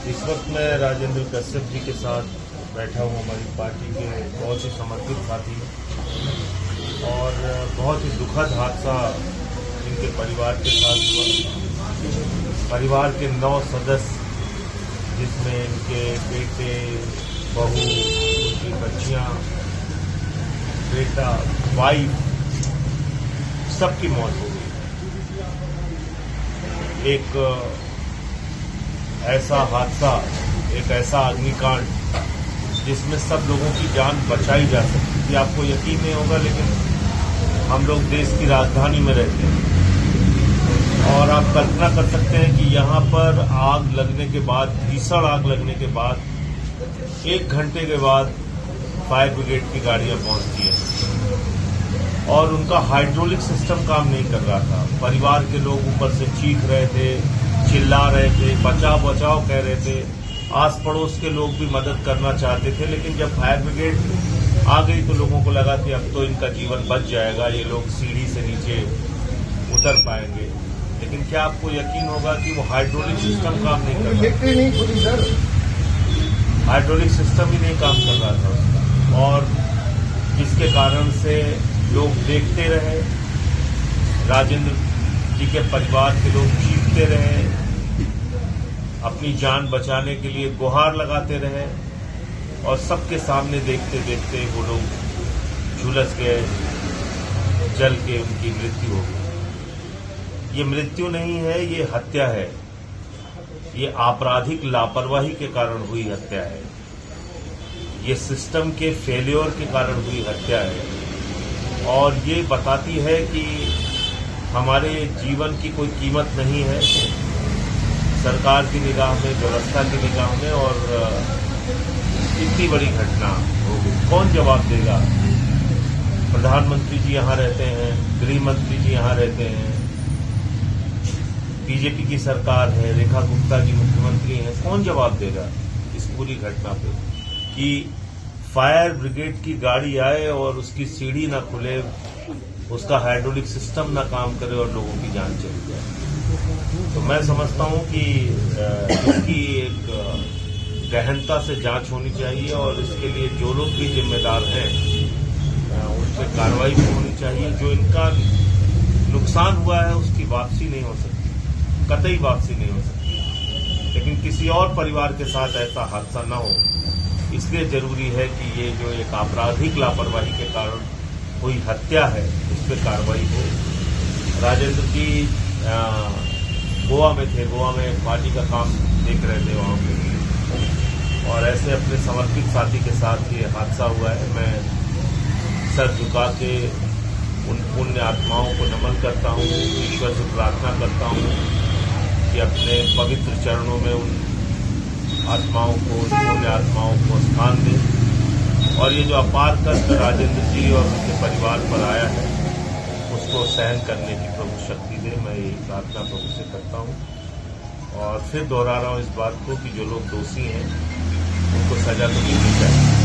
इस वक्त मैं राजेंद्र कश्यप जी के साथ बैठा हूँ, हमारी पार्टी के बहुत ही समर्पित साथी हैं और बहुत ही दुखद हादसा इनके परिवार के साथ हुआ। परिवार के 9 सदस्य, जिसमें इनके बेटे, बहू, उनकी बच्चियाँ, बेटा, वाइफ, सबकी मौत हो गई। एक ऐसा हादसा, एक ऐसा अग्निकांड जिसमें सब लोगों की जान बचाई जा सकती थी। आपको यकीन नहीं होगा, लेकिन हम लोग देश की राजधानी में रहते हैं और आप कल्पना कर सकते हैं कि यहाँ पर आग लगने के बाद, भीषण आग लगने के बाद 1 घंटे के बाद फायर ब्रिगेड की गाड़ियां पहुंचती हैं और उनका हाइड्रोलिक सिस्टम काम नहीं कर रहा था। परिवार के लोग ऊपर से चीख रहे थे, चिल्ला रहे थे, बचाओ बचाओ कह रहे थे। आस पड़ोस के लोग भी मदद करना चाहते थे, लेकिन जब फायर ब्रिगेड आ गई तो लोगों को लगा कि अब तो इनका जीवन बच जाएगा, ये लोग सीढ़ी से नीचे उतर पाएंगे। लेकिन क्या आपको यकीन होगा कि वो हाइड्रोलिक सिस्टम काम नहीं कर रहा था। हाइड्रोलिक सिस्टम ही नहीं काम कर रहा था उसका, और जिसके कारण से लोग देखते रहे, राजेंद्र जी के परिवार के लोग चीखते रहे, अपनी जान बचाने के लिए गुहार लगाते रहे और सबके सामने देखते देखते वो लोग झुलस गए, जल के उनकी मृत्यु हो गई। ये मृत्यु नहीं है, ये हत्या है। ये आपराधिक लापरवाही के कारण हुई हत्या है। ये सिस्टम के फेल्योर के कारण हुई हत्या है और ये बताती है कि हमारे जीवन की कोई कीमत नहीं है सरकार की निगाह में, व्यवस्था की निगाह में। और इतनी बड़ी घटना हो गई, कौन जवाब देगा? प्रधानमंत्री जी यहाँ रहते हैं, गृह मंत्री जी यहाँ रहते हैं, बीजेपी की सरकार है, रेखा गुप्ता जी मुख्यमंत्री हैं, कौन जवाब देगा इस पूरी घटना पे कि फायर ब्रिगेड की गाड़ी आए और उसकी सीढ़ी ना खुले, उसका हाइड्रोलिक सिस्टम ना काम करे और लोगों की जान चली जाए? तो मैं समझता हूं कि इसकी एक गहनता से जांच होनी चाहिए और इसके लिए जो लोग भी जिम्मेदार हैं उन पर कार्रवाई भी होनी चाहिए। जो इनका नुकसान हुआ है उसकी वापसी नहीं हो सकती, कतई वापसी नहीं हो सकती, लेकिन किसी और परिवार के साथ ऐसा हादसा न हो, इसलिए जरूरी है कि ये जो एक आपराधिक लापरवाही के कारण हुई हत्या है उस पर कार्रवाई हो। राजेंद्र जी गोवा में थे, गोवा में पार्टी का काम देख रहे थे वहाँ पे, और ऐसे अपने समर्पित साथी के साथ ये हादसा हुआ है। मैं सर झुका के उन पुण्य आत्माओं को नमन करता हूँ, ईश्वर से प्रार्थना करता हूँ कि अपने पवित्र चरणों में उन आत्माओं को, पुण्य आत्माओं को स्थान दें और ये जो अपार कष्ट राजेंद्र जी और उनके परिवार पर आया है उसको सहन करने की प्रभु शक्ति दे। मैं यही प्रार्थना प्रभु से करता हूँ और फिर दोहरा रहा हूँ इस बात को कि जो लोग दोषी हैं उनको सजा तो मिलनी चाहिए।